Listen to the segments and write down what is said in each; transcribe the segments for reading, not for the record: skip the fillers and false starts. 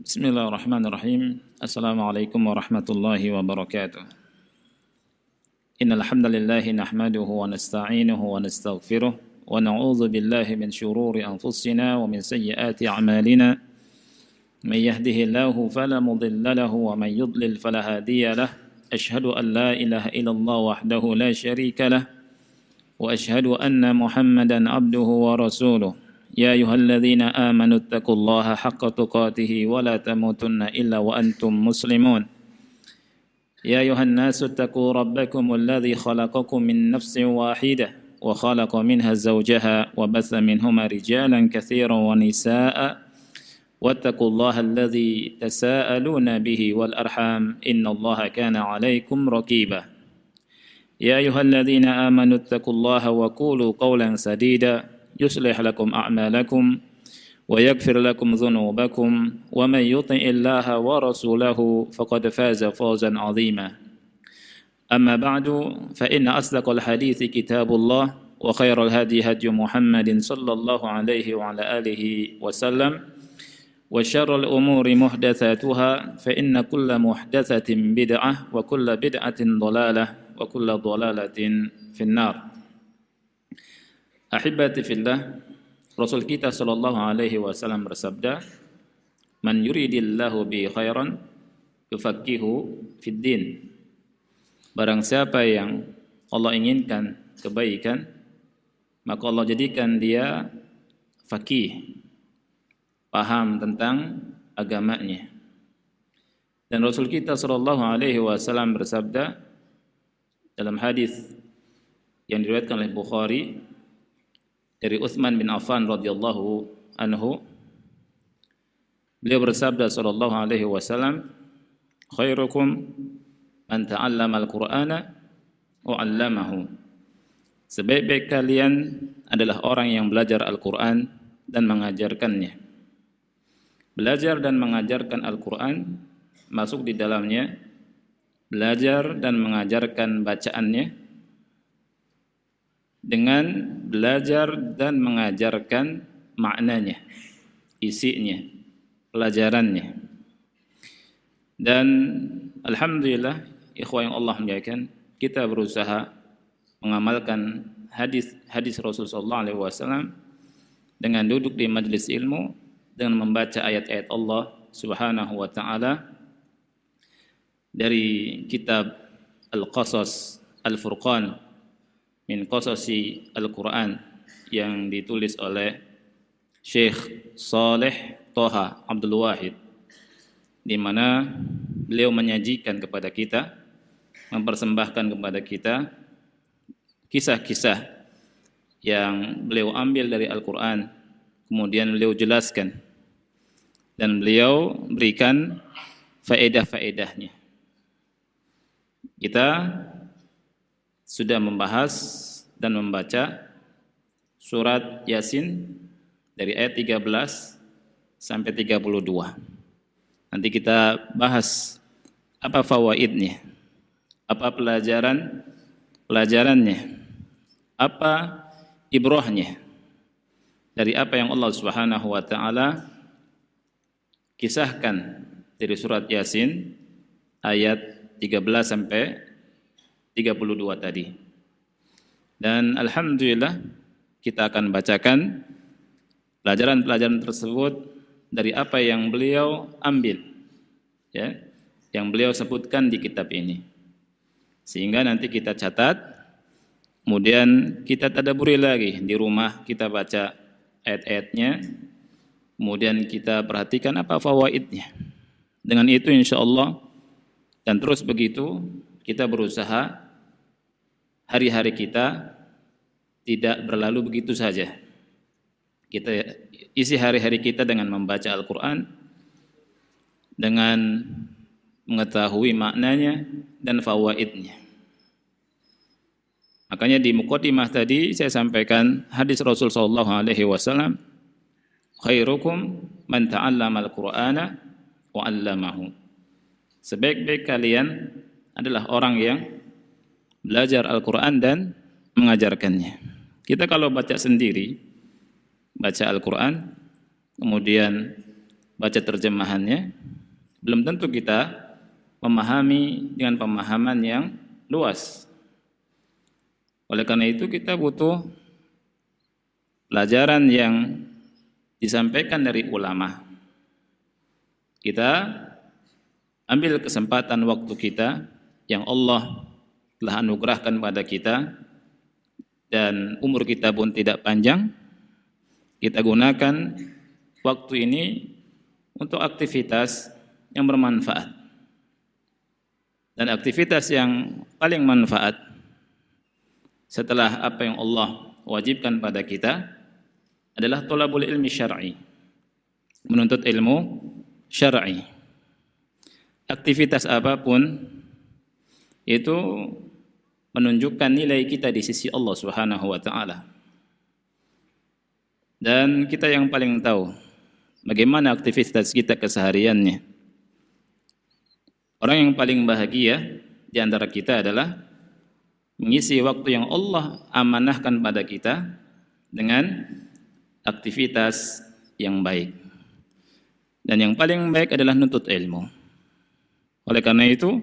Bismillahirrahmanirrahim. Assalamualaikum warahmatullahi wabarakatuh. Innal hamdalillahi nahmaduhu wa nasta'inuhu wa nastaghfiruh wa na'udzu billahi min shururi anfusina wa min sayyiati a'malina. Man yahdihillahu fala mudilla lahu wa man yudlil fala hadiya lahu. Ashhadu an la ilaha illallah wahdahu la syarika lah wa ashhadu anna Muhammadan abduhu wa rasuluh. يا أيها الذين آمنوا اتقوا الله حق تقاته ولا تموتن إلا وأنتم مسلمون يا أيها الناس اتقوا ربكم الذي خلقكم من نفس واحدة وخلق منها زوجها وبث منهما رجالا كثيرا ونساء واتقوا الله الذي تساءلون به والأرحام إن الله كان عليكم رقيبا يا أيها الذين آمنوا اتقوا الله وقولوا قولا سديدا يصلح لكم أعمالكم ويغفر لكم ذنوبكم ومن يطع الله ورسوله فقد فاز فوزا عظيما أما بعد فإن أصدق الحديث كتاب الله وخير الهدي هدي محمد صلى الله عليه وعلى آله وسلم وشر الأمور محدثاتها فإن كل محدثة بدعة وكل بدعة ضلالة وكل ضلالة في النار. Ahibati fillah, Rasul kita sallallahu alaihi wasallam bersabda, "Man yuridillahu bi khairan yufaqihu fid din." Barang siapa yang Allah inginkan kebaikan, maka Allah jadikan dia faqih, paham tentang agamanya. Dan Rasul kita sallallahu alaihi wasallam bersabda dalam hadis yang diriwayatkan oleh Bukhari dari Utsman bin Affan radhiyallahu anhu, beliau bersabda sallallahu alaihi wasallam, khairukum man ta'allama al-Qur'ana wa 'allamahu. Sebaik-baik kalian adalah orang yang belajar Al-Qur'an dan mengajarkannya. Belajar dan mengajarkan Al-Qur'an masuk di dalamnya belajar dan mengajarkan bacaannya, dengan belajar dan mengajarkan maknanya, isinya, pelajarannya. Dan alhamdulillah, ikhwah yang Allah muliakan, kita berusaha mengamalkan hadis Rasulullah SAW dengan duduk di majelis ilmu, dengan membaca ayat-ayat Allah Subhanahu wa taala dari kitab Al-Qasas Al-Furqan min qasasi Al-Quran yang ditulis oleh Syekh Saleh Toha Abdul Wahid, di mana beliau menyajikan kepada kita, mempersembahkan kepada kita kisah-kisah yang beliau ambil dari Al-Quran, kemudian beliau jelaskan dan beliau berikan faedah-faedahnya. Kita sudah membahas dan membaca surat Yasin dari ayat 13 sampai 32. Nanti kita bahas apa fawaidnya, apa pelajarannya, apa ibrahnya dari apa yang Allah Subhanahu wa taala kisahkan dari surat Yasin ayat 13 sampai 32 tadi. Dan alhamdulillah kita akan bacakan pelajaran-pelajaran tersebut dari apa yang beliau ambil, ya, yang beliau sebutkan di kitab ini. Sehingga nanti kita catat, kemudian kita tadabburi lagi di rumah, kita baca ayat-ayatnya, kemudian kita perhatikan apa fawaidnya. Dengan itu insyaallah, dan terus begitu kita berusaha hari-hari kita tidak berlalu begitu saja. Kita isi hari-hari kita dengan membaca Al-Quran, dengan mengetahui maknanya dan fawaidnya. Makanya di muqaddimah tadi saya sampaikan hadis Rasul sallallahu alaihi wasallam, khairukum man ta'allama al-Qur'ana wa 'allamahu. Sebaik-baik kalian adalah orang yang belajar Al-Quran dan mengajarkannya. Kita kalau baca sendiri, baca Al-Quran, kemudian baca terjemahannya, belum tentu kita memahami dengan pemahaman yang luas. Oleh karena itu kita butuh pelajaran yang disampaikan dari ulama. Kita ambil kesempatan waktu kita yang Allah telah anugerahkan pada kita, dan umur kita pun tidak panjang. Kita gunakan waktu ini untuk aktivitas yang bermanfaat. Dan aktivitas yang paling manfaat setelah apa yang Allah wajibkan pada kita adalah thalabul ilmi syar'i, menuntut ilmu syar'i. Aktivitas apapun itu menunjukkan nilai kita di sisi Allah Subhanahu wa taala. Dan kita yang paling tahu bagaimana aktivitas kita kesehariannya. Orang yang paling bahagia di antara kita adalah mengisi waktu yang Allah amanahkan pada kita dengan aktivitas yang baik. Dan yang paling baik adalah nuntut ilmu. Oleh karena itu,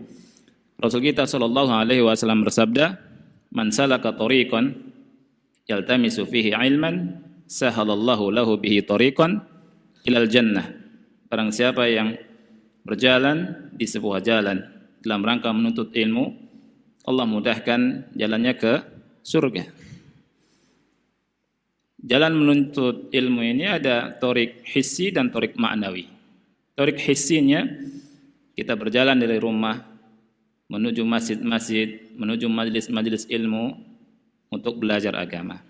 Rasul kita sallallahu alaihi wasallam bersabda, "Man salaka tariqan yaltamisu fihi ilman, sahalallahu lahu bihi tariqan ilal jannah." Barang siapa yang berjalan di sebuah jalan dalam rangka menuntut ilmu, Allah mudahkan jalannya ke surga. Jalan menuntut ilmu ini ada tariq hissi dan tariq ma'nawi. Tariq hissinya kita berjalan dari rumah menuju masjid-masjid, menuju majelis-majelis ilmu untuk belajar agama.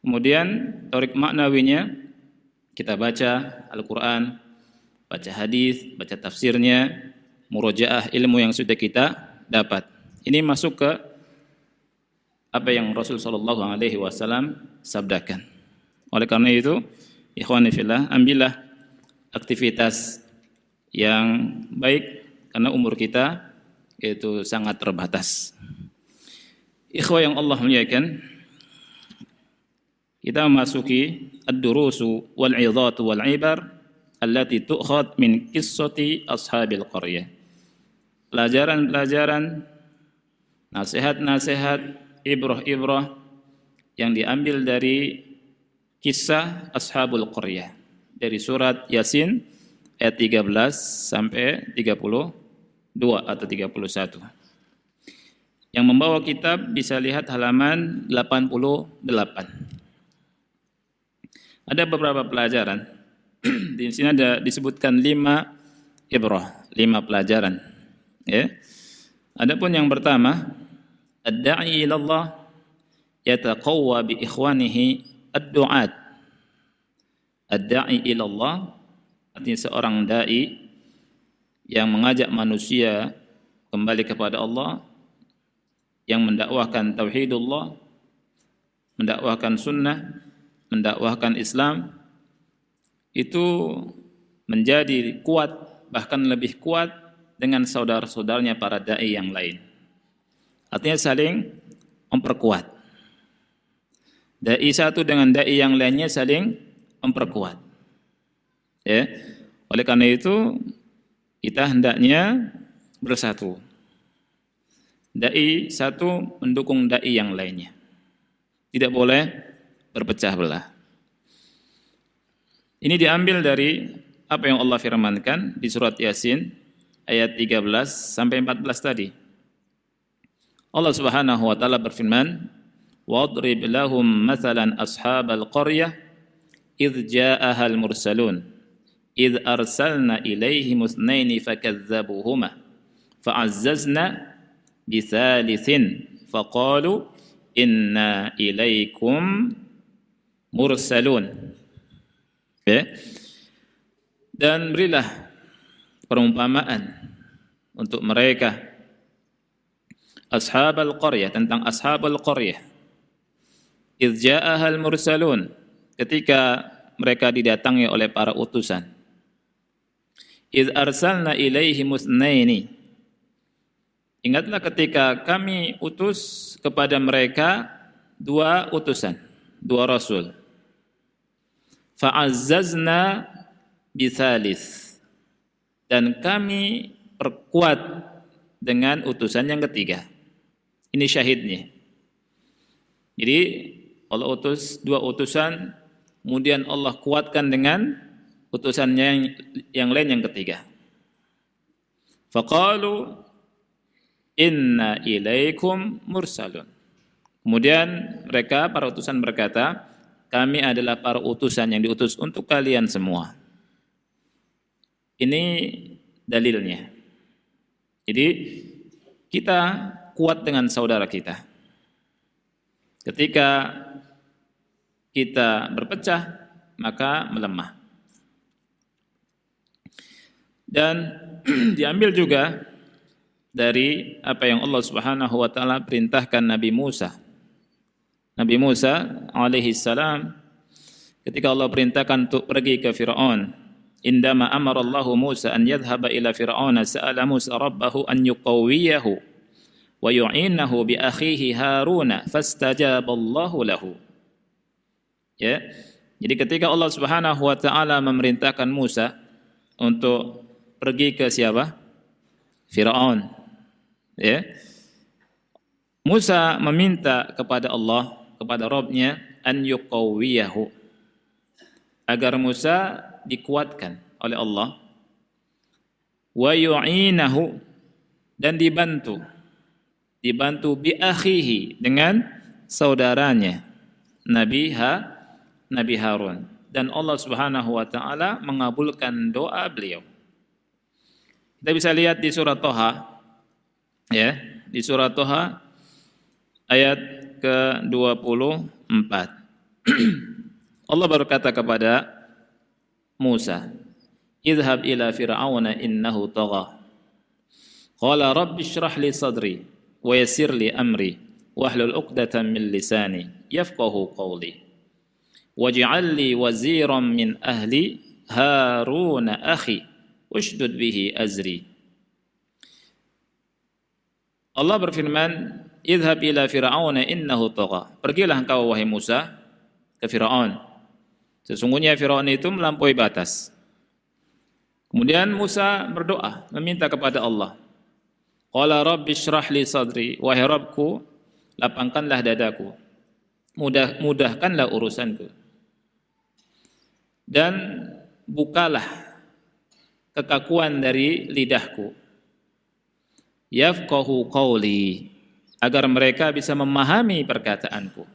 Kemudian tariq ma'nawinya kita baca Al-Qur'an, baca hadis, baca tafsirnya, murojaah ilmu yang sudah kita dapat. Ini masuk ke apa yang Rasul sallallahu alaihi wasallam sabdakan. Oleh karena itu, ikhwani fillah, ambillah aktivitas yang baik karena umur kita itu sangat terbatas. Ikhwah yang Allah muliakan, kita memasuki ad-durusu wal 'idhatu wal 'ibar allati tu'khad min qissati ashabil qaryah. Pelajaran-pelajaran, nasihat-nasihat, ibrah-ibrah yang diambil dari kisah ashabul qaryah dari surat Yasin ayat 13 sampai 32 atau 31. Yang membawa kitab bisa lihat halaman 88. Ada beberapa pelajaran. Di sini ada disebutkan 5 ibrah, 5 pelajaran. Ya. Adapun yang pertama, ad-da'i ila Allah yataqawwa bi ikhwanihi ad-du'at. Ad-da'i ila Allah artinya seorang dai yang mengajak manusia kembali kepada Allah, yang mendakwahkan tauhidullah, mendakwahkan sunnah, mendakwahkan Islam, itu menjadi kuat, bahkan lebih kuat dengan saudara-saudaranya para dai yang lain. Artinya saling memperkuat. Dai satu dengan dai yang lainnya saling memperkuat. Ya. Oleh karena itu kita hendaknya bersatu. Dai satu mendukung dai yang lainnya. Tidak boleh berpecah belah. Ini diambil dari apa yang Allah firmankan di surat Yasin ayat 13 sampai 14 tadi. Allah Subhanahu wa taala berfirman, "Wadrib lahum mathalan ashabal qaryah idz ja'ahal mursalun idz arsalna ilaihim itsnaini fakadzabuhuma fa'azzazna bitsalitsin faqalu inna ilaikum mursalun." Okay. Dan berilah perumpamaan untuk mereka ashabal qaryah, tentang ashabal qaryah. Idz ja'ahal mursalun, ketika mereka didatangi oleh para utusan. Idz arsalna ilaihim itsnaini, ingatlah ketika kami utus kepada mereka 2 utusan, 2 rasul. Fa'azzazna bitsalis, dan kami perkuat dengan utusan yang ketiga. Ini syahidnya. Jadi Allah utus dua utusan, kemudian Allah kuatkan dengan utusannya yang lain yang ketiga. Faqalu inna ilaikum mursalun. Kemudian mereka, para utusan berkata, kami adalah para utusan yang diutus untuk kalian semua. Ini dalilnya. Jadi kita kuat dengan saudara kita. Ketika kita berpecah, maka melemah. Dan diambil juga dari apa yang Allah Subhanahu wa taala perintahkan Nabi Musa. Nabi Musa alaihi salam ketika Allah perintahkan untuk pergi ke Firaun, indama amara Allah Musa an yadhhaba ila Firaun, sa'ala Musa rabbahu an yuqawwiyahu wa yu'inahu bi akhihi Harun fastajaballahu lahu. Ya. Jadi ketika Allah Subhanahu wa taala memerintahkan Musa untuk pergi ke siapa? Firaun. Ya. Musa meminta kepada Allah, kepada Rabb-nya, an yuqawwiyahu, agar Musa dikuatkan oleh Allah, wa yu'inahu, dan dibantu bi akhihi, dengan saudaranya Nabi Harun, dan Allah Subhanahu wa taala mengabulkan doa beliau. Kita bisa lihat di surat Thaha, ya, di surat Thaha ayat ke-24. Allah berkata kepada Musa, idhhab ila fir'auna innahu tagha. Qala rabbi shrah li sadri wa yassir li amri wahlul 'uqdatam min lisani yafqahu qawli waj'al li waziran min ahli Harun akhi ushdud bihi azri. Allah berfirman, idhhab ila fir'auna innahu tagha. Pergilah engkau wahai Musa ke Firaun. Sesungguhnya Firaun itu melampaui batas. Kemudian Musa berdoa, meminta kepada Allah. Qala rabbi shrah li sadri, wahai Rabbku, lapangkanlah dadaku, mudahkanlah urusanku, dan bukalah kekakuan dari lidahku, yafqahu qawli, agar mereka bisa memahami perkataanku.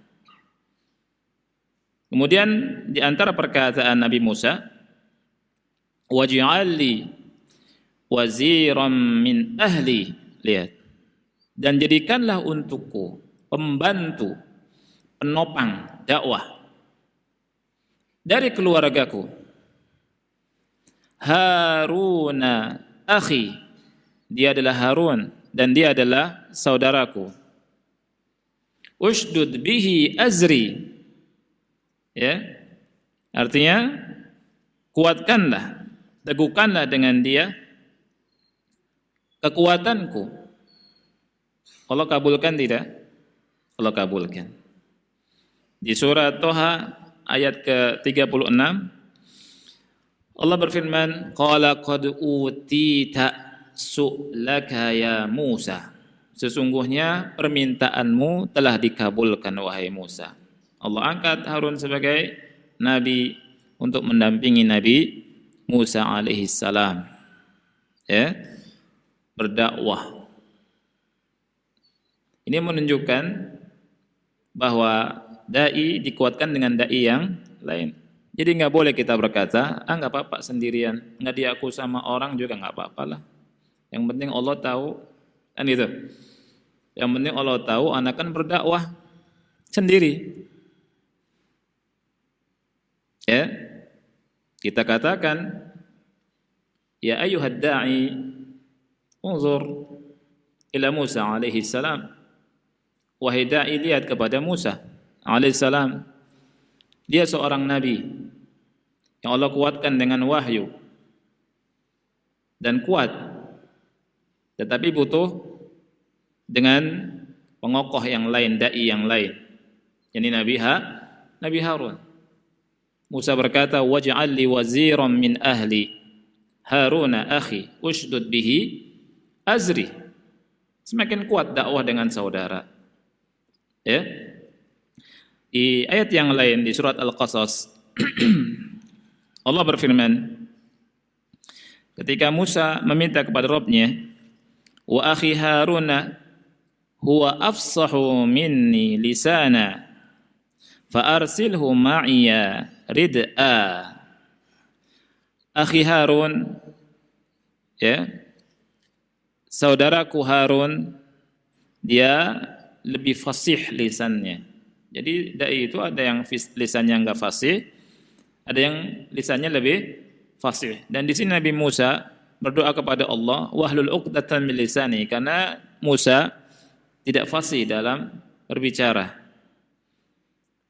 Kemudian di antara perkataan Nabi Musa, waj'al li waziran min ahli, lihat, dan jadikanlah untukku pembantu, penopang dakwah dari keluargaku, Haruna akhi, dia adalah Harun dan dia adalah saudaraku. Ushdud bihi azri, ya, artinya kuatkanlah, teguhkanlah dengan dia kekuatanku. Allah kabulkan tidak? Allah kabulkan. Di surat Thaha ayat ke-36 Allah berfirman, qala qad utita su'laka ya Musa. Sesungguhnya permintaanmu telah dikabulkan wahai Musa. Allah angkat Harun sebagai nabi untuk mendampingi Nabi Musa alaihi salam, ya, berdakwah. Ini menunjukkan bahwa dai dikuatkan dengan dai yang lain. Jadi nggak boleh kita berkata, nggak apa-apa sendirian, nggak diaku sama orang juga nggak apa-apa lah. Yang penting Allah tahu, kan itu. Yang penting Allah tahu, anak kan berdakwah sendiri. Ya, kita katakan, ya ayyuhad da'i, unzur ila Musa alaihi salam. Wahai da'i, lihat kepada Musa alaihi salam. Dia seorang nabi yang Allah kuatkan dengan wahyu dan kuat, tetapi butuh dengan pengokoh yang lain, dai yang lain. Jadi Nabi Harun. Musa berkata, waj'al li waziran min ahli Haruna akhi ushdud bihi azri. Semakin kuat dakwah dengan saudara. Ya. Di ayat yang lain di surat Al-Qasas Allah berfirman ketika Musa meminta kepada Rabb-Nya, wa akhi Haruna huwa afsahu minni lisana fa arsilhu ma'iya rid'a. Akhi Harun, ya, saudaraku Harun, dia lebih fasih lisannya. Jadi dai itu ada yang lisannya enggak fasih, ada yang lisannya lebih fasih. Dan di sini Nabi Musa berdoa kepada Allah, wahlul 'uqdatam min lisani, karena Musa tidak fasih dalam berbicara.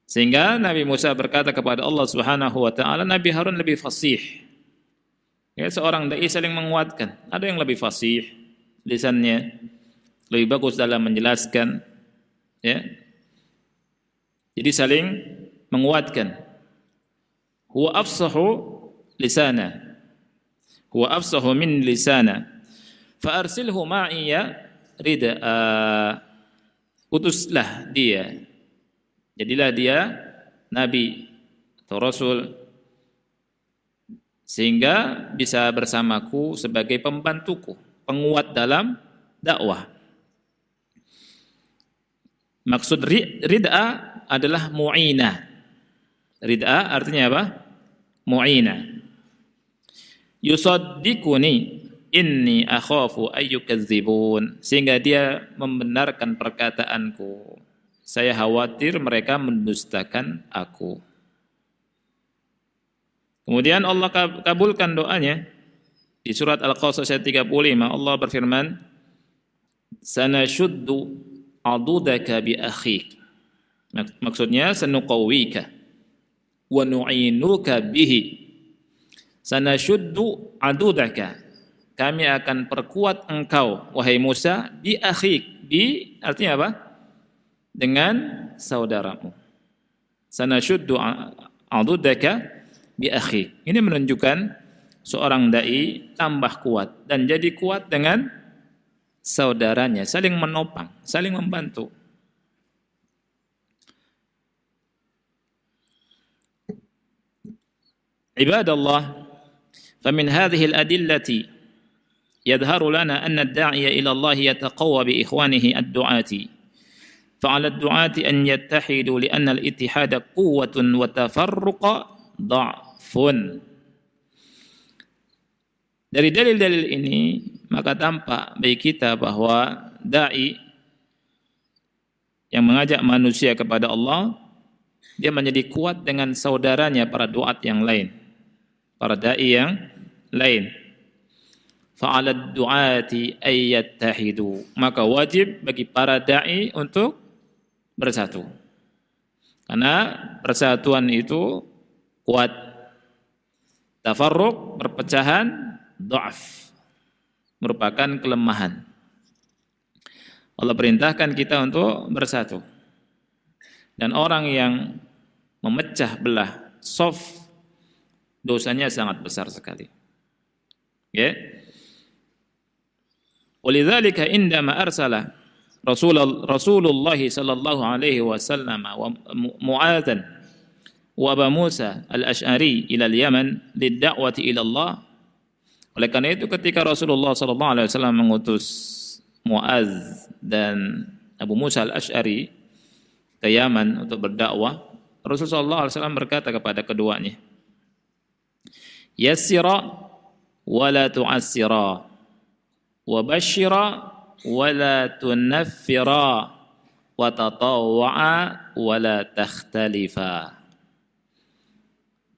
Sehingga Nabi Musa berkata kepada Allah Subhanahu wa taala, Nabi Harun lebih fasih. Ya, seorang dai saling menguatkan. Ada yang lebih fasih lisannya, lebih bagus dalam menjelaskan, ya. Jadi saling menguatkan. Huwa afsahu lisana. Huwa afsahu min lisana. Fa arsilhu ma'iya rid'a. Utuslah dia. Jadilah dia nabi atau rasul sehingga bisa bersamaku sebagai pembantuku, penguat dalam dakwah. Maksud rid'a adalah mu'inah. Rid'a artinya apa? Mu'inah. Yusaddiquni inni akhafu ayyukadzibun, sehingga dia membenarkan perkataanku. Saya khawatir mereka mendustakan aku. Kemudian Allah kabulkan doanya. Di surat Al-Qasas ayat 35 Allah berfirman, sanashuddu adudaka bi akhik. Maksudnya sanuqawwika wa nu'inuka bihi. Sanashuddu adudaka. Kami akan perkuat engkau wahai Musa bi akhik. Bi artinya apa? Dengan saudaramu. Sanashuddu adudaka bi akhik. Ini menunjukkan seorang dai tambah kuat dan jadi kuat dengan saudaranya, saling menopang, saling membantu. Ibadallah, famin hadhihi al-adillati yadhharu lana anna ad-da'iya ila Allah yataqawwa bi ikhwanihi ad-du'ati. فعلى الدعاة أن يتحدوا لأن الاتحاد قوة وتفرق ضعف. Dari dalil-dalil ini maka tampak bagi kita bahwa dai yang mengajak manusia kepada Allah, dia menjadi kuat dengan saudaranya para duat yang lain, para dai yang lain. Fa'ala ad-du'ati ay yattahidu, maka wajib bagi para dai untuk bersatu. Karena persatuan itu kuat. Tafarruq, perpecahan, dha'f, merupakan kelemahan. Allah perintahkan kita untuk bersatu. Dan orang yang memecah belah shaf, dosanya sangat besar sekali. Ya. Walidzalika indama arsala Rasulullah sallallahu alaihi wasallam wa Mu'adzan wa Abu Musa al-Asy'ari ila al-Yaman lid-da'wati ila Allah. Oleh karena itu ketika Rasulullah sallallahu alaihi wasallam mengutus Mu'adz dan Abu Musa al-Asy'ari ke Yaman untuk berdakwah, Rasulullah sallallahu alaihi wasallam berkata kepada keduanya, yassira wa la tu'assira wa basyira wa la tunaffira wa tatawwa'a wa la takhtalifa.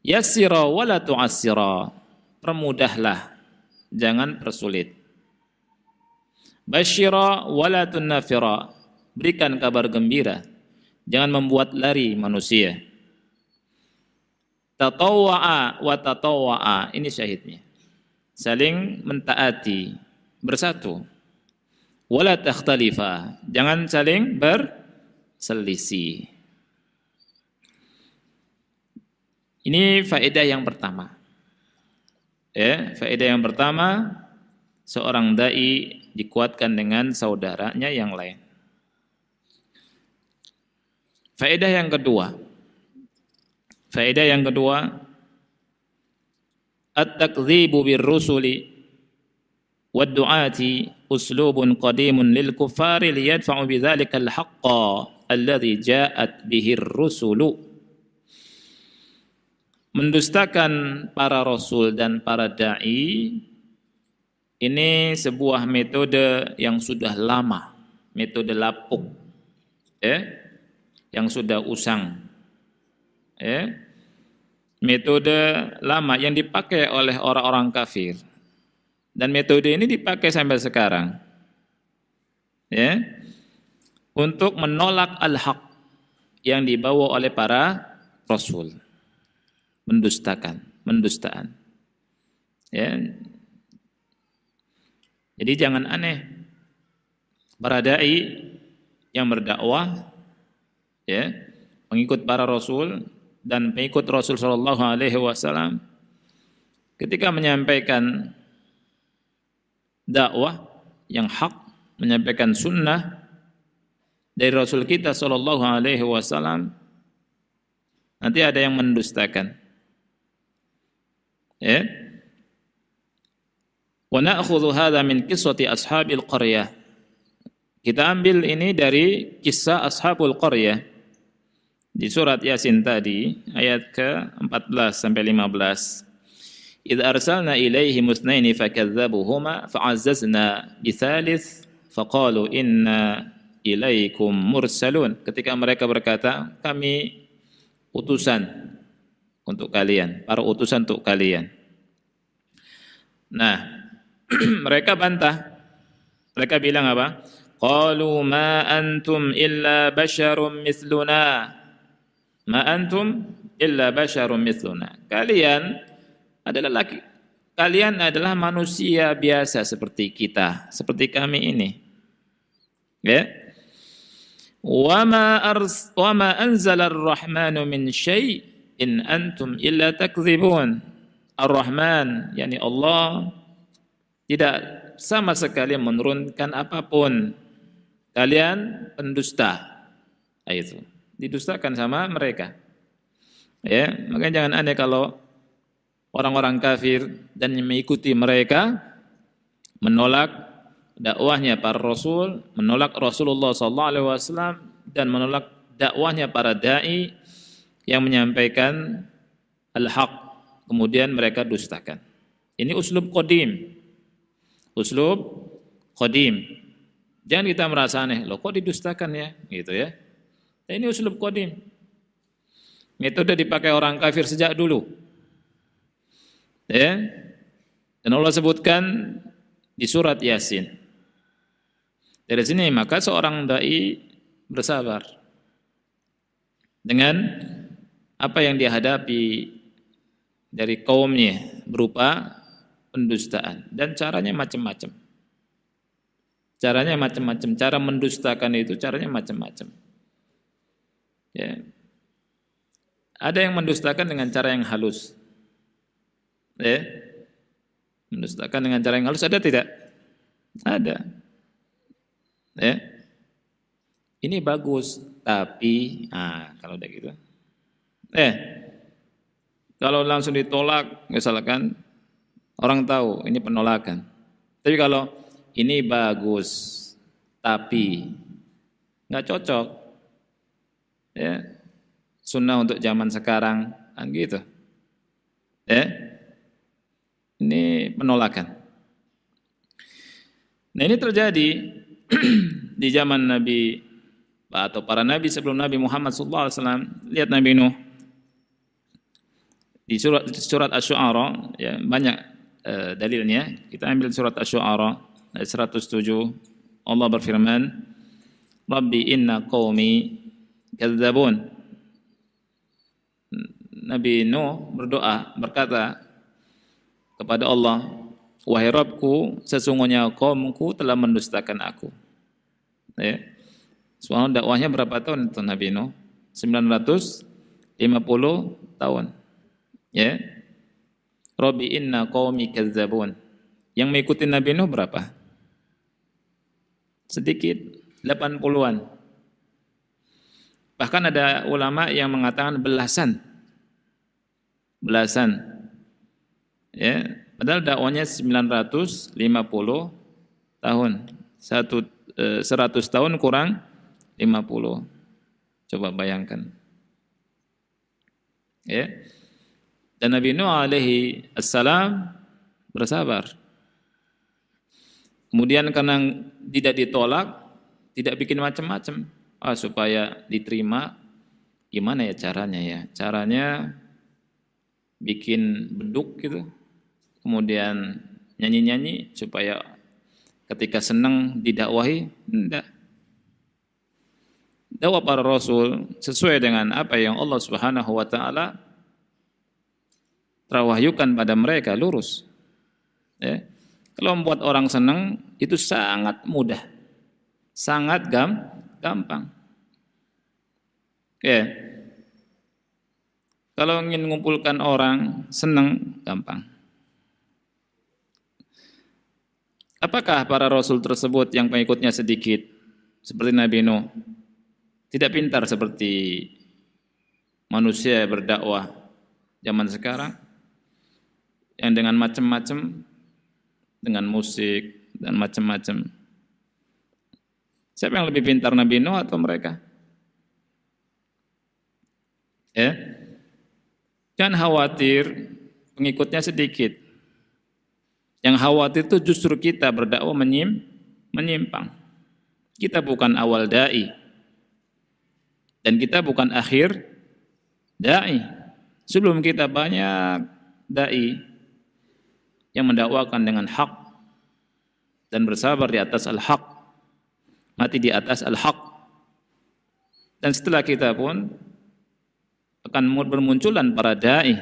Yassira wa la tu'assira, permudahlah, jangan persulit. Basyira wa la tunaffira, berikan kabar gembira, jangan membuat lari manusia. Tatawwa'a wa tatawwa'a, ini syahidnya. Saling mentaati, bersatu. Wala takhtalifa, jangan saling berselisih. Ini faedah yang pertama. Ya, faedah yang pertama, seorang dai dikuatkan dengan saudaranya yang lain. Faedah yang kedua. At-takdzibu bir-rusuli wad-du'ati uslubun qadimun lil kuffari liyadfa'u bidzalika al-haqqa alladhi ja'at bihi ar-rusulu. Mendustakan para rasul dan para dai ini sebuah metode yang sudah lama, metode lapuk, yang sudah usang, metode lama yang dipakai oleh orang-orang kafir, dan metode ini dipakai sampai sekarang, untuk menolak al-haq yang dibawa oleh para rasul. Mendustaan. Jadi jangan aneh, para dai yang berdakwah, mengikut para rasul dan pengikut Rasul sallallahu alaihi wasallam, ketika menyampaikan dakwah yang hak, menyampaikan sunnah dari Rasul kita sallallahu alaihi wasallam, nanti ada yang mendustakan. Wa na'khudhu hadza min qissati ashabil qaryah. Kita ambil ini dari kisah ashabul qaryah di surat Yasin tadi, ayat ke-14 sampai 15. Idza arsalna ilaihim itsnaini fakadzabuhuma fa'azzazna bitsalits faqalu inna ilaikum mursalun. Ketika mereka berkata, kami utusan untuk kalian, para utusan untuk kalian. Nah, mereka bantah. Mereka bilang apa? Qalu ma antum illa basyarum mithluna. Ma antum illa basyarum mithluna. Kalian adalah manusia biasa seperti kita, seperti kami ini. Wa ma anzala ar-rahmanu min syai' in antum illa takdzibun. Ar-Rahman, yakni Allah, tidak sama sekali menurunkan apapun. Kalian pendusta. Itu didustakan sama mereka. Makanya jangan aneh kalau orang-orang kafir dan mengikuti mereka menolak dakwahnya para rasul, menolak Rasulullah SAW, dan menolak dakwahnya para dai yang menyampaikan al-haq, kemudian mereka dustakan. Ini uslub qadim. Jangan kita merasa aneh, loh kok didustakan ya, gitu ya. Ini uslub qadim. Metode dipakai orang kafir sejak dulu. Dan Allah sebutkan di surat Yasin. Dari sini maka seorang dai bersabar dengan apa yang dihadapi dari kaumnya berupa pendustaan, dan caranya macam-macam. Cara mendustakan itu caranya macam-macam. Ada yang mendustakan dengan cara yang halus. Mendustakan dengan cara yang halus ada tidak? Ada. Ini bagus, tapi kalau udah gitu. Kalau langsung ditolak, misalkan orang tahu ini penolakan. Tapi kalau ini bagus, tapi nggak cocok, sunnah untuk zaman sekarang, kan gitu. Ini penolakan. Nah ini terjadi di zaman Nabi atau para nabi sebelum Nabi Muhammad SAW. Lihat Nabi Nuh di surat Asy-Syu'ara, banyak dalilnya. Kita ambil surat Asy-Syu'ara ayat 107. Allah berfirman, Rabbi inna qaumi kadzabun. Nabi Nuh berdoa, berkata kepada Allah, wahai Rabbku, sesungguhnya kaumku telah mendustakan aku. Soalnya dakwahnya berapa tahun itu Nabi Nuh? 950 tahun. Ya. Rabbi inna qaumi kadzabun. Yang mengikuti Nabi Nuh berapa? Sedikit, 80-an. Bahkan ada ulama yang mengatakan belasan. Ya, padahal dakwanya 950 tahun. 100 tahun kurang 50. Coba bayangkan. Ya. Dan Nabi Nuh alaihi assalam bersabar. Kemudian karena tidak ditolak, tidak bikin macam-macam. Supaya diterima, gimana ya caranya ya? Caranya bikin beduk gitu. Kemudian nyanyi-nyanyi supaya ketika senang didakwahi, enggak. Dakwah para rasul sesuai dengan apa yang Allah Subhanahu wa taala terwahyukan pada mereka, lurus. Ya. Kalau membuat orang senang itu sangat mudah, sangat gampang. Ya. Kalau ingin mengumpulkan orang senang, gampang. Apakah para rasul tersebut yang pengikutnya sedikit seperti Nabi Nuh tidak pintar seperti manusia berdakwah zaman sekarang? Yang dengan macam-macam, dengan musik dan macam-macam. Siapa yang lebih pintar, Nabi Nuh atau mereka? Ya, jangan khawatir pengikutnya sedikit. Yang khawatir itu justru kita berdakwah menyimpang. Kita bukan awal dai dan kita bukan akhir dai. Sebelum kita banyak dai yang mendakwakan dengan hak dan bersabar di atas al-haq, mati di atas al-haq. Dan setelah kita pun akan bermunculan para dai.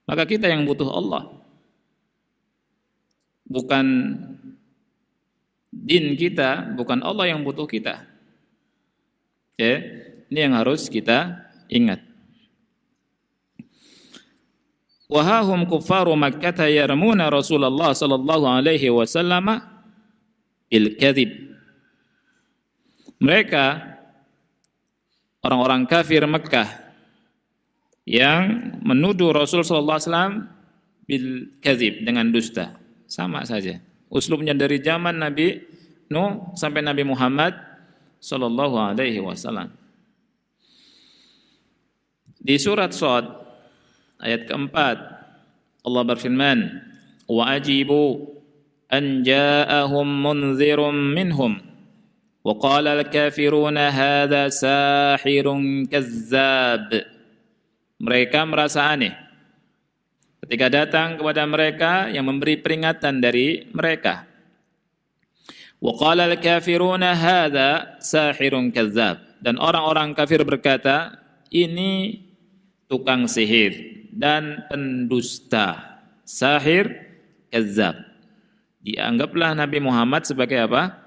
Maka kita yang butuh Allah, bukan din kita, bukan Allah yang butuh kita. Ya, ini yang harus kita ingat. Wahahum kuffaru Makkah yarmuna Rasulullah sallallahu alaihi wasallam bil kadzib. Mereka orang-orang kafir Mekah yang menuduh Rasul sallallahu alaihi wasallam bil kadzib, dengan dusta. Sama saja. Uslubnya dari zaman Nabi Nuh sampai Nabi Muhammad sallallahu alaihi wasallam. Di surat Shad ayat keempat, Allah berfirman, wa ajibu an ja'ahum munzirun minhum wa qala al-kafiruna hadza sahirun kazzab. Mereka merasa aneh ketika datang kepada mereka yang memberi peringatan dari mereka. Wa qala al-kafiruna hadza sahirun kazzab. Dan orang-orang kafir berkata, ini tukang sihir dan pendusta. Sahir, kazzab. Dianggaplah Nabi Muhammad sebagai apa?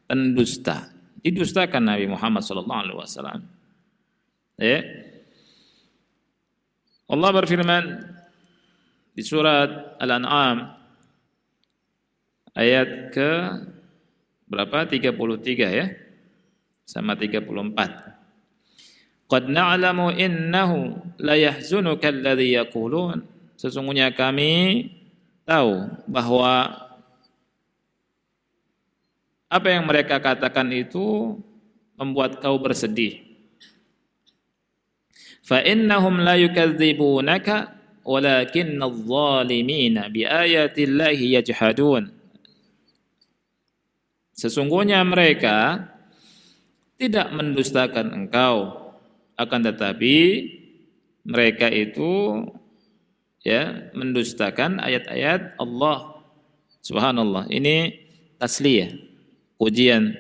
Pendusta. Didustakan Nabi Muhammad sallallahu alaihi wasallam. Ya. Allah berfirman di surat Al-An'am ayat ke berapa? 33 ya. Sama 34. Qad na'lamu innahu la yahzunuka alladhi yaqulun. Sesungguhnya kami tahu bahwa apa yang mereka katakan itu membuat kau bersedih. Fa innahum la yukadzibunaka walakinna adh-dhalimina bi ayati llahi yajhadun. Sesungguhnya mereka tidak mendustakan engkau, akan tetapi mereka itu ya mendustakan ayat-ayat Allah. Subhanallah. Ini tasliyah, pujian,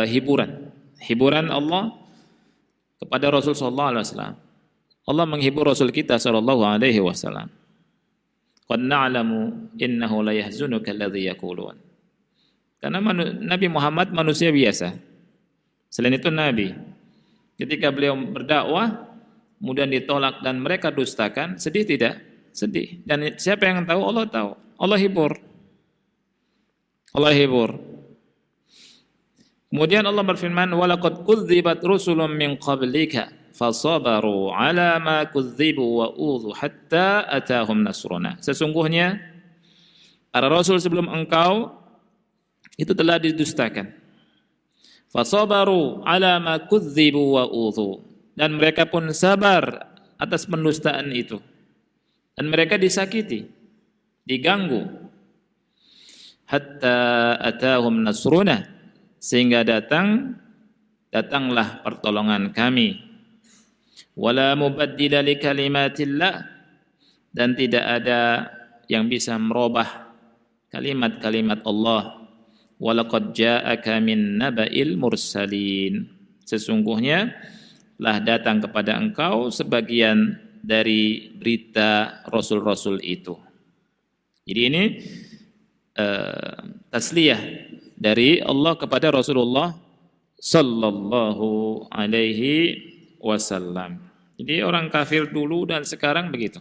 hiburan Allah kepada Rasul sallallahu alaihi wasallam. Allah menghibur Rasul kita sallallahu alaihi wasallam. Qad na'lamu innahu la yahzunuka alladhi yaqulun. Karena Nabi Muhammad manusia biasa. Selain itu Nabi, ketika beliau berdakwah, kemudian ditolak dan mereka dustakan, sedih tidak? Sedih. Dan siapa yang tahu? Allah tahu. Allah hibur. Allah hibur. Kemudian Allah berfirman, "Walaqad kudzibat rusulun min qablika fasabaru 'ala ma kudzibu wa udhu hatta atahum nasruna." Sesungguhnya para rasul sebelum engkau itu telah didustakan. Fasabaru 'ala ma kudzibu wa udhu. Dan mereka pun sabar atas pendustaan itu. Dan mereka disakiti, diganggu. Hatta atahum nasruna, sehingga datanglah pertolongan kami. Wala mubaddila li kalimatillah, dan tidak ada yang bisa merubah kalimat-kalimat Allah. Walaqad ja'aka min naba'il mursalin, sesungguhnya telah datang kepada engkau sebagian dari berita rasul-rasul itu. Jadi ini tasliyah dari Allah kepada Rasulullah sallallahu alaihi wasallam. Jadi orang kafir dulu dan sekarang begitu.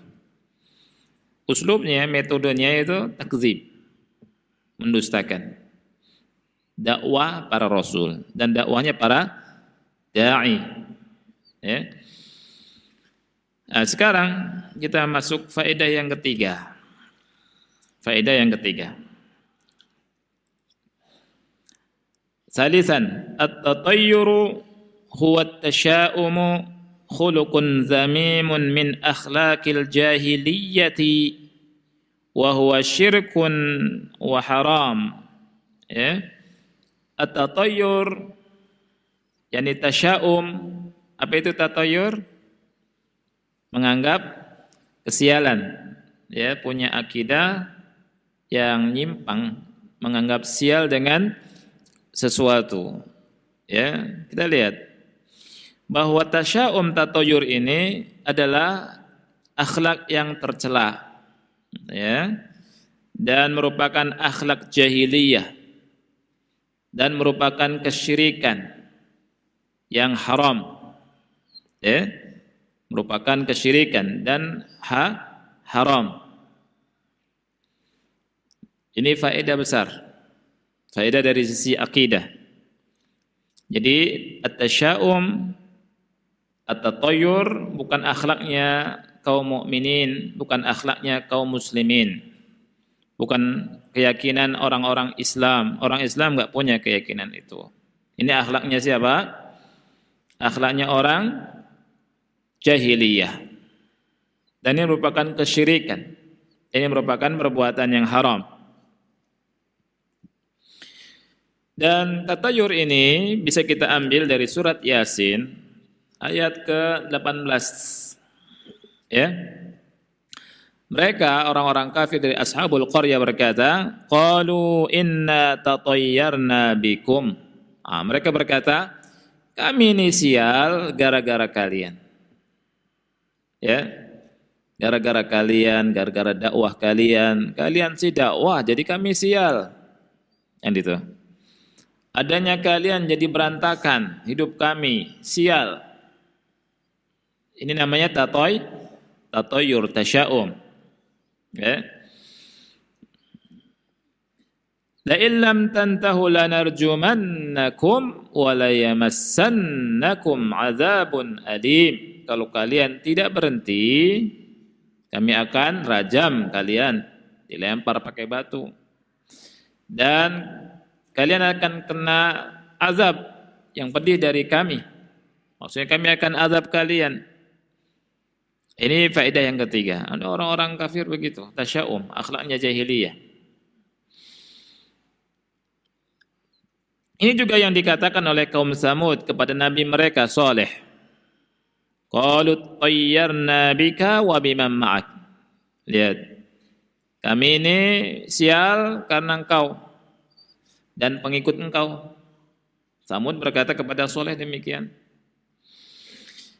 Uslubnya, metodenya itu takzib, mendustakan dakwah para rasul dan dakwahnya para dai. Ya. Nah, sekarang kita masuk faedah yang ketiga. Faedah yang ketiga. Salisan, at-tatayyuru huwa at-tasha'umu khuluqun zamimun min akhlaqil jahiliyyati wa huwa syirkun wa haram. Ya. At-tatayyur yani tasya'um. Apa itu tatayyur? Menganggap kesialan, ya, punya akidah yang nyimpang, menganggap sial dengan sesuatu. Ya, kita lihat bahwa tasya'um tatayyur ini adalah akhlak yang tercela, ya, dan merupakan akhlak jahiliyah dan merupakan kesyirikan yang haram. Ya, merupakan kesyirikan dan haram. Ini faedah besar, faedah dari sisi akidah. Jadi at-tasya'um, at-tatayyur bukan akhlaknya kaum mukminin, bukan akhlaknya kaum muslimin, bukan keyakinan orang-orang Islam. Orang Islam enggak punya keyakinan itu. Ini akhlaknya siapa? Akhlaknya orang jahiliyah. Dan ini merupakan kesyirikan. Ini merupakan perbuatan yang haram. Dan tatayur ini bisa kita ambil dari surat Yasin ayat ke-18. Ya. Mereka orang-orang kafir dari ashabul qaryah berkata, qalu inna tatayyarna bikum. Mereka berkata, kami ini sial gara-gara kalian. Ya, gara-gara kalian, gara-gara dakwah kalian. Kalian sih dakwah, jadi kami sial. Yang itu. Adanya kalian jadi berantakan hidup kami, sial. Ini namanya tatayyur, tasya'um. Ya. La illam tantahu lanarjumannakum wa la yamassannakum 'adzabun alim. Kalau kalian tidak berhenti, kami akan rajam kalian, dilempar pakai batu. Dan kalian akan kena azab yang pedih dari kami. Maksudnya kami akan azab kalian. Ini faedah yang ketiga. Ada orang-orang kafir begitu, tasya'um, akhlaknya jahiliyah. Ini juga yang dikatakan oleh kaum Samud kepada nabi mereka Saleh. Qalu tayyarna bika wa biman ma'ak. Lihat. Kami ini sial karena engkau dan pengikut engkau. Samud berkata kepada Saleh demikian.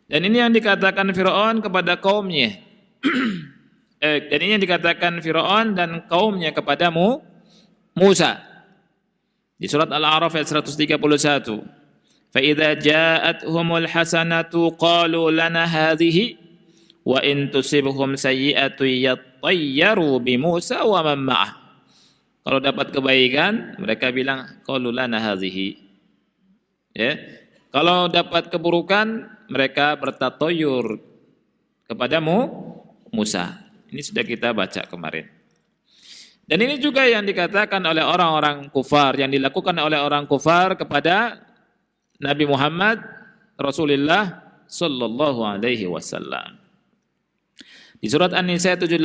Dan ini yang dikatakan Fir'aun kepada kaumnya. Dan ini yang dikatakan Fir'aun dan kaumnya kepadamu Musa. Di surat Al-A'raf ayat 131. Fa idza ja'atuhumul hasanatu qalu lana hadhihi wa in tusibhum sayyi'atu yattayyaru bi Musa wa man ma'ah. Kalau dapat kebaikan, mereka bilang qalu lana hadhihi. Ya. Kalau dapat keburukan, mereka bertatoyur kepadamu Musa. Ini sudah kita baca kemarin. Dan ini juga yang dikatakan oleh orang-orang kufar, yang dilakukan oleh orang kufar kepada Nabi Muhammad Rasulullah sallallahu alaihi wasallam. Di surat An-Nisa 78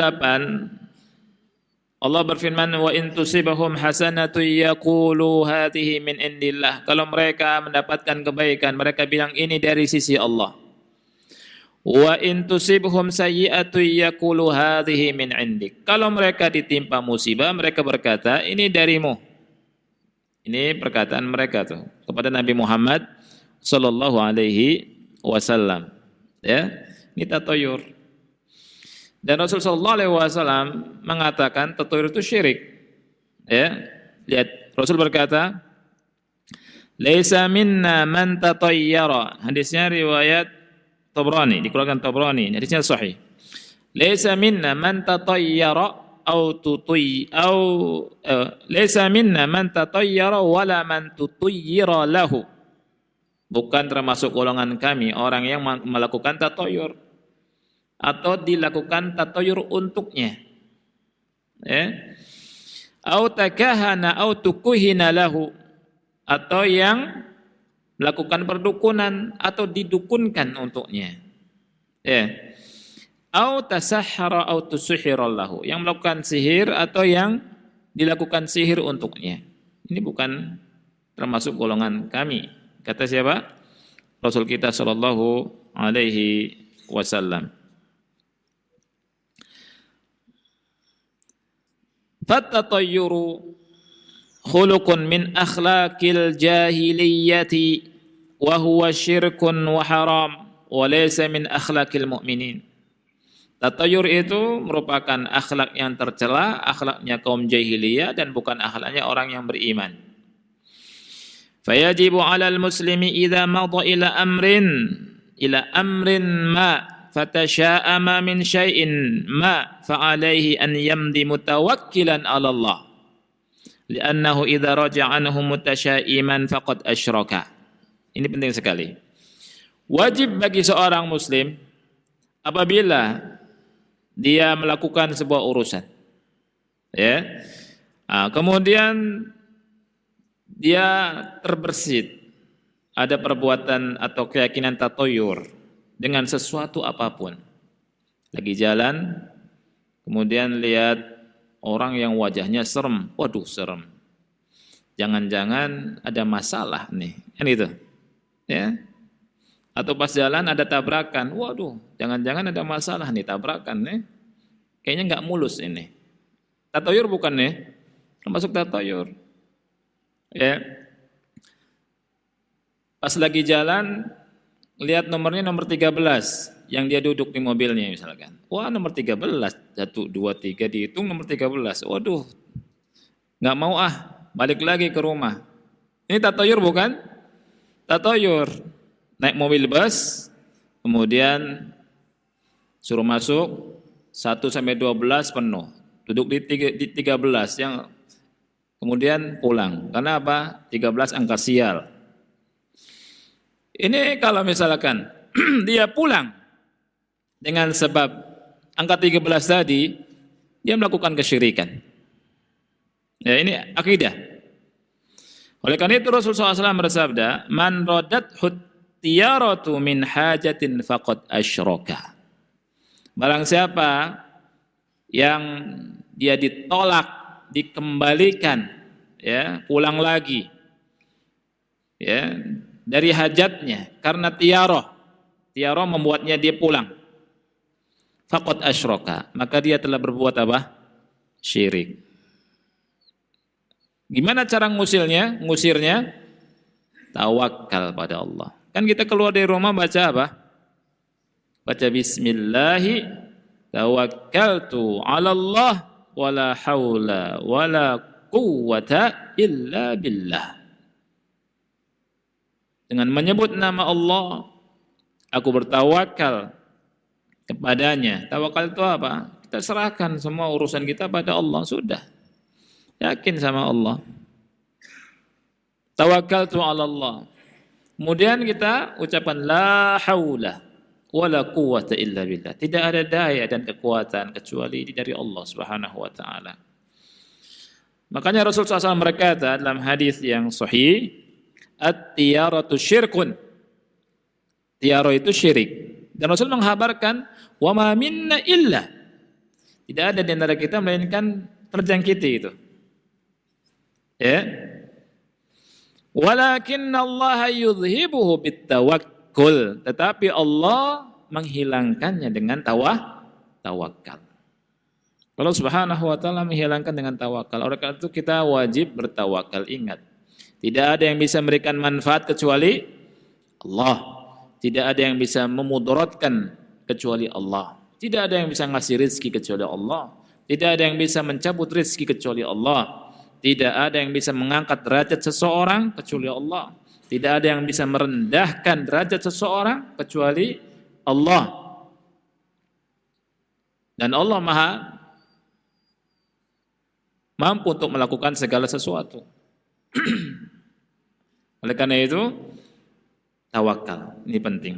Allah berfirman, wa in tusibahum hasanatu yaqulu hadhihi min indillah. Kalau mereka mendapatkan kebaikan, mereka bilang ini dari sisi Allah. Wa in tusibhum sayyi'atu yaqulu hadhihi min indik. Kalau mereka ditimpa musibah, mereka berkata ini darimu. Ini perkataan mereka tuh kepada Nabi Muhammad sallallahu alaihi wasallam. Ya, ini tatoyur. Dan Rasul sallallahu alaihi wasallam mengatakan tatoyur itu syirik. Ya, lihat Rasul berkata, "Laisa minna man tatayyara." Hadisnya riwayat Tabrani, dikeluarkan Tabrani, hadisnya sahih. Laisa minna man tatayyara laisa minna man tatayyara wala man tutayyira lahu. Bukan termasuk golongan kami orang yang melakukan tatayyur atau dilakukan tatayyur untuknya. Ya. Au takahana au tukuhina lahu, atau yang melakukan perdukunan atau didukunkan untuknya. Ya. Au tasahhara au tusuhhira lahu, yang melakukan sihir atau yang dilakukan sihir untuknya. Ini bukan termasuk golongan kami. Kata siapa? Rasul kita sallallahu alaihi wasallam. Fatatayyuru khuluqun min akhlaqil jahiliyyati wa huwa syirkun wa haram wa laysa min akhlaqil mu'minin. Tatayur itu merupakan akhlak yang tercela, akhlaknya kaum jahiliyah dan bukan akhlaknya orang yang beriman. Fayajibu 'alal muslimi idza madha ila amrin ma fatasha'ama min syai'in ma fa 'alaihi an yamdi mutawakkilan 'ala Allah. Li'annahu idza raja'a anhu mutasya'iman faqad asyraka. Ini penting sekali. Wajib bagi seorang muslim apabila dia melakukan sebuah urusan, ya, kemudian dia terbersit ada perbuatan atau keyakinan tatoyur dengan sesuatu apapun. Lagi jalan, kemudian lihat orang yang wajahnya serem, waduh serem. Jangan-jangan ada masalah nih, kan itu, ya? Atau pas jalan ada tabrakan, waduh, jangan-jangan ada masalah nih tabrakan nih. Kayaknya nggak mulus ini. Tatoyur bukan nih, termasuk tatoyur. Ya. Pas lagi jalan, lihat nomornya nomor 13. Yang dia duduk di mobilnya misalkan. Wah, nomor 13, 1, 2, 3 dihitung nomor 13. Waduh, nggak mau balik lagi ke rumah. Ini tatoyur bukan? Tatoyur. Naik mobil bus, kemudian suruh masuk 1 sampai 12 penuh. Duduk di 13 yang kemudian pulang. Karena apa? 13 angka sial. Ini kalau misalkan dia pulang dengan sebab angka 13 tadi, dia melakukan kesyirikan. Ya, ini akidah. Oleh karena itu Rasulullah SAW bersabda, "Man radat tiyaratu min hajatin faqad asyraka." Barang siapa yang dia ditolak, dikembalikan, ya, pulang lagi, ya, dari hajatnya karena tiaroh membuatnya dia pulang, faqad asyraka, maka dia telah berbuat apa? Syirik. Gimana cara ngusirnya? Tawakal pada Allah. Kan kita keluar dari rumah baca apa? Baca bismillahi tawakkaltu 'ala Allah wala haula wala quwwata illa billah. dengan menyebut nama Allah, aku bertawakal kepadanya. Tawakal itu apa? Kita serahkan semua urusan kita pada Allah, sudah. Yakin sama Allah. Tawakkaltu 'ala Allah. Kemudian kita ucapkan la haula wala quwwata illa billah. Tidak ada daya dan kekuatan kecuali dari Allah Subhanahu wa taala. Makanya Rasulullah SAW berkata dalam hadis yang sahih, at-tiyaratu syirkun. Tiara itu syirik. Dan Rasul menghabarkan, wa ma minna illa. Tidak ada di antara kita melainkan terjangkiti itu. Ya. Walakinna Allah yudhibuhu bitawakkul. Tetapi Allah menghilangkannya dengan tawakal. Allah Subhanahu wa taala menghilangkan dengan tawakal. Oleh karena itu kita wajib bertawakal. Ingat, tidak ada yang bisa memberikan manfaat kecuali Allah. Tidak ada yang bisa memudaratkan kecuali Allah. Tidak ada yang bisa ngasih rezeki kecuali Allah. Tidak ada yang bisa mencabut rezeki kecuali Allah. Tidak ada yang bisa mengangkat derajat seseorang kecuali Allah. Tidak ada yang bisa merendahkan derajat seseorang kecuali Allah. Dan Allah Maha mampu untuk melakukan segala sesuatu. Oleh karena itu, tawakal ini penting.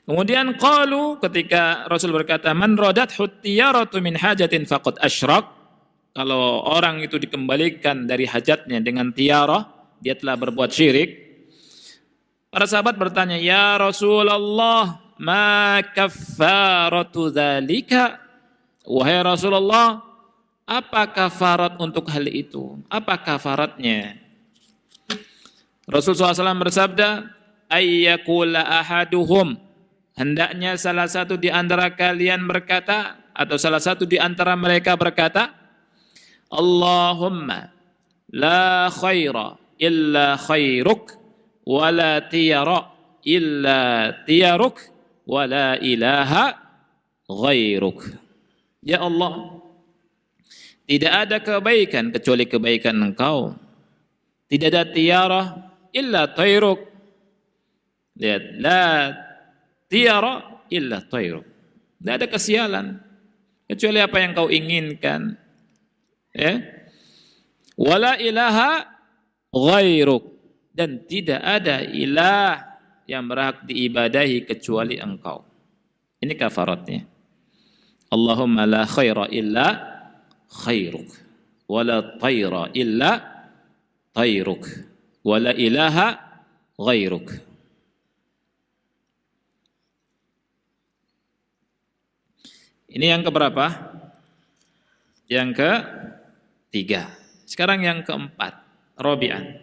Kemudian qalu, ketika Rasul berkata, man radathu tiyaratu min hajatin faqad asyrak. Kalau orang itu dikembalikan dari hajatnya dengan tiara, dia telah berbuat syirik. Para sahabat bertanya, ya Rasulullah, ma kaffaratu dzalika? Wahai Rasulullah, apa kafarat untuk hal itu? Apa kafaratnya? Rasulullah SAW bersabda, ayyakula ahaduhum, hendaknya salah satu di antara kalian berkata, atau salah satu di antara mereka berkata, Allahumma la khaira illa khairuk wa la tiyara illa tiyaruk wa la ilaha ghairuk. Ya Allah, tidak ada kebaikan kecuali kebaikan Engkau. Tidak ada tiara illa tayruk. Lihat, la tiara illa tayruk. Tidak ada kesialan kecuali apa yang Kau inginkan. Ya. Wala ilaha ghairuk, dan tidak ada ilah yang berhak diibadahi kecuali Engkau. Ini kafaratnya. Allahumma la khaira illa khairuk, wala tayra illa tayruk, wala ilaha ghairuk. Ini yang keberapa? Yang ketiga. Sekarang yang keempat, Rabi'an.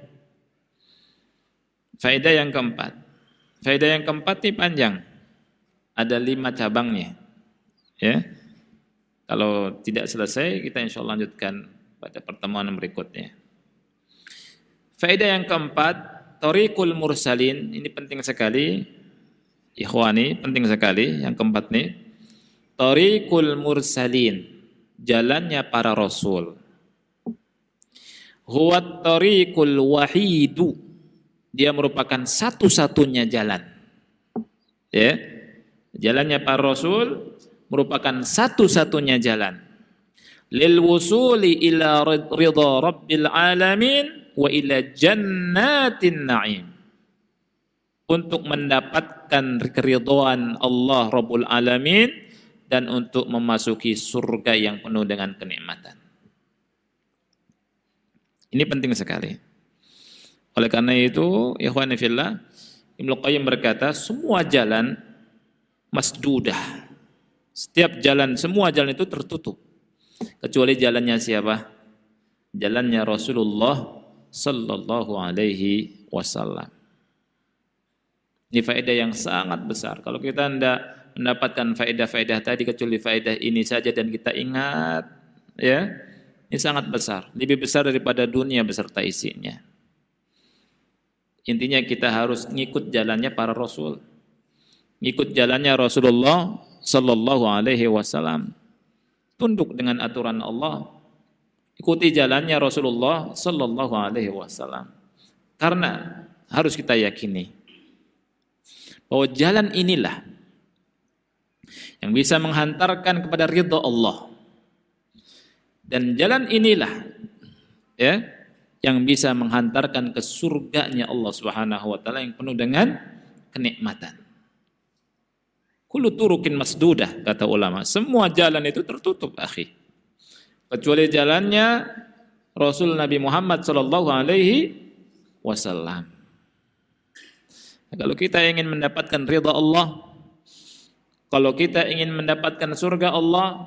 Faedah yang keempat. Faedah yang keempat ini panjang. Ada 5 cabangnya. Ya. Kalau tidak selesai, kita insya Allah lanjutkan pada pertemuan berikutnya. Faedah yang keempat, Thariqul Mursalin. Ini penting sekali. Ikhwani, penting sekali. Yang keempat nih. Thariqul Mursalin. Jalannya para Rasul. Huwa tariqul wahidu. Dia merupakan satu-satunya jalan. Ya. Jalannya para Rasul merupakan satu-satunya jalan. Lil wusuli ila ridha rabbil alamin wa ila jannatin na'im. Untuk mendapatkan keridhaan Allah Rabbul Alamin dan untuk memasuki surga yang penuh dengan kenikmatan. Ini penting sekali. Oleh karena itu, ikhwani fillah, Ibnu Qayyim berkata, semua jalan masdudah. Setiap jalan, semua jalan itu tertutup. Kecuali jalannya siapa? Jalannya Rasulullah sallallahu alaihi wasallam. Ini faedah yang sangat besar. Kalau kita tidak mendapatkan faedah-faedah tadi kecuali faedah ini saja dan kita ingat, ya, ini sangat besar, lebih besar daripada dunia beserta isinya. Intinya kita harus ngikut jalannya para Rasul, ngikut jalannya Rasulullah sallallahu alaihi wasallam, tunduk dengan aturan Allah, ikuti jalannya Rasulullah sallallahu alaihi wasallam. Karena harus kita yakini bahwa jalan inilah yang bisa menghantarkan kepada ridha Allah. Dan jalan inilah ya yang bisa menghantarkan ke surganya Allah Subhanahu wa taala yang penuh dengan kenikmatan. Kullu turukin masdudah, kata ulama. Semua jalan itu tertutup, akhi. Kecuali jalannya Rasul Nabi Muhammad sallallahu alaihi wasallam. Kalau kita ingin mendapatkan ridha Allah, kalau kita ingin mendapatkan surga Allah,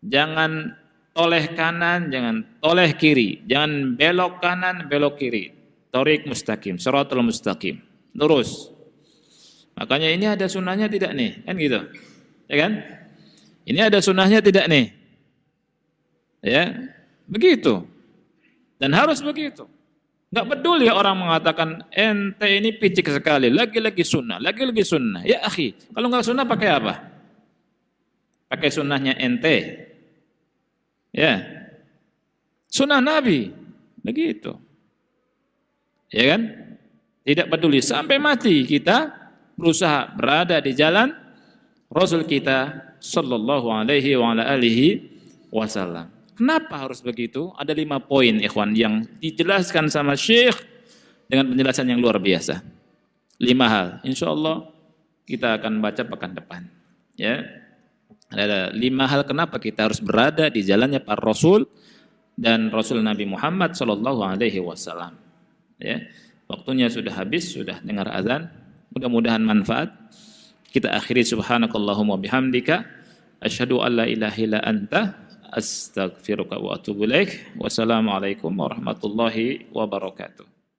jangan toleh kanan, jangan toleh kiri, jangan belok kanan, belok kiri. Thoriq mustaqim, shiratal mustaqim. Lurus. Makanya ini ada sunnahnya tidak nih? Kan gitu. Ya kan? Ini ada sunnahnya tidak nih? Ya, begitu. Dan harus begitu. Enggak peduli orang mengatakan ente ini picik sekali, lagi-lagi sunnah, lagi-lagi sunnah. Ya akhi, kalau enggak sunnah pakai apa? Pakai sunnahnya ente. Ya. Sunnah Nabi. Begitu. Ya kan? Tidak peduli sampai mati kita berusaha berada di jalan Rasul kita sallallahu alaihi wa ala alihi wasallam. Kenapa harus begitu? Ada 5 poin ikhwan yang dijelaskan sama Syekh dengan penjelasan yang luar biasa. 5 hal. Insyaallah kita akan baca pekan depan. Ya. Ada 5 hal kenapa kita harus berada di jalannya para Rasul dan Rasul Nabi Muhammad sallallahu alaihi wasallam. Ya. Waktunya sudah habis, sudah dengar azan. Mudah-mudahan manfaat. Kita akhiri subhanakallahumma bihamdika asyhadu an la ilaha illa anta astaghfiruka wa atubu ilaik. Wassalamualaikum warahmatullahi wabarakatuh.